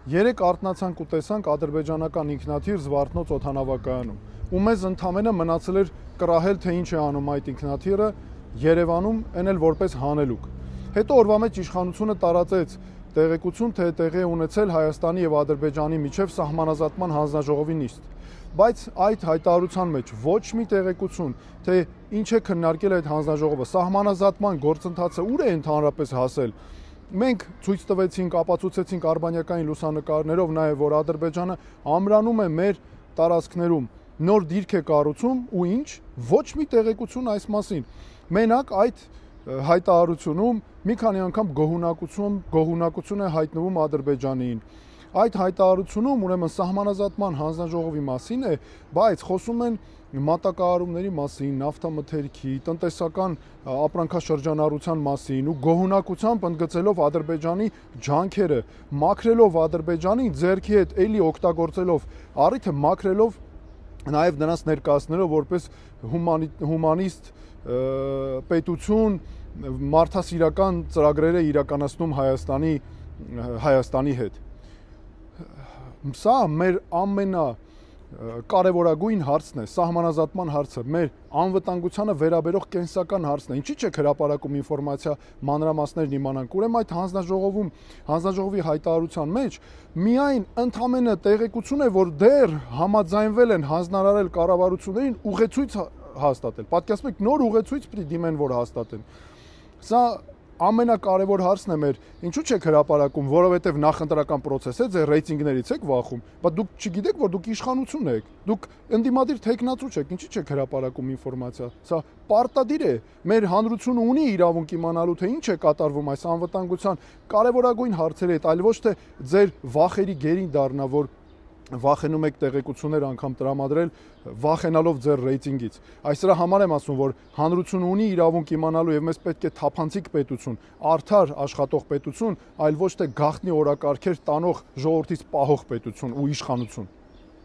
Երեք արթնացանք ու տեսանք ադրբեջանական ինքնաթիռ Զվարթնոց օդանավակայանում։ Ու մեզ ընդամենը մնացել էր կռահել, թե ինչ է անում այդ ինքնաթիռը Երևանում, այն էլ որպես հանելուկ։ Հետո օրվա մեջ իշխանությունը տարածեց տեղեկություն, թե տեղի է ունեցել Հայաստանի եւ Ադրբեջանի միջև սահմանազատման հանձնաժողովի նիստ։ Բայց այդ հայտարարության մեջ ոչ մի տեղեկություն, թե ինչ է քննարկել այդ հանձնաժողովը, սահմանազատման գործընթացը ուր է ընդհանրապես հասել։ Մենք ցույց տվեցինք, ապացուցեցինք արբանյակային լուսանկարներով նաև, որ Ադրբեջանը ամրանում է մեր տարածքներում նոր դիրք է կառուցում ու ինչ, ոչ մի տեղեկություն այս մասին։ Մենակ այդ հայտարարությունում մի քանի անգամ գոհունակություն է հայտնվում Ադրբեջանին։ Այդ հայտարարությունում ուրեմն սահմանազատման հանձնաժողովի մասին է, բայց խոսում են մատակարարումների մասին, նավթամթերքի, տնտեսական ապրանքաշրջանառության մասին ու գոհունակությամբ ընդգծելով Ադրբեջանի ջանքերը, մաքրելով Ադրբեջանին ձեռքի հետ էլի օգտագործելով առիթը, մաքրելով նաև նրանց ներկայացնելով որպես հումանիստ պետություն, մարդասիրական ծրագրեր է իրականացնում Հայաստանի հետ։ Սա մեր ամենակարևորագույն հարցն է, սահմանազատման հարցը, մեր անվտանգությանը վերաբերող կենսական հարցն է։ Ինչի՞ չեք հրապարակում ինֆորմացիա մանրամասներն իմանանք։ Ուրեմն այդ հանձնաժողովի հայտարարության մեջ միայն ընդամենը տեղեկություն է, որ դեռ համաձայնվել են հանձնարարել կառավարություններին ուղեցույց հաստատել։ Պատկերացնեք, նոր ուղեցույց պիտի դիմեն, որ հաստատեն։ Սա ամենակարևոր հարցն է մեր։ Ինչու՞ չեք հրապարակում, որովհետև նախընտրական process է, ձեր ռեյտինգներից եք վախում, բայց դուք չգիտեք, որ դուք իշխանություն եք։ Դուք ընդդիմադիր թեկնածու չեք, ինչի՞ չեք հրապարակում ինֆորմացիա։ Սա պարտադիր է։ Մեր հանրությունը ունի իրավունք իմանալու, թե ինչ է կատարվում այս անվտանգության կարևորագույն հարցերի հետ, այլ ոչ թե ձեր վախերի գերին դառնա, որ վախենում եք տեղեկություններ անգամ տրամադրել, վախենալով ձեր ռեյտինգից։ Այս դրա համար եմ ասում, որ հանրությունը ունի իրավունք իմանալու եւ մեզ պետք է թափանցիկ պետություն, արդար աշխատող պետություն, այլ ոչ թե գաղտնի օրակարգեր տանող ժողովրդից պահող պետություն ու իշխանություն։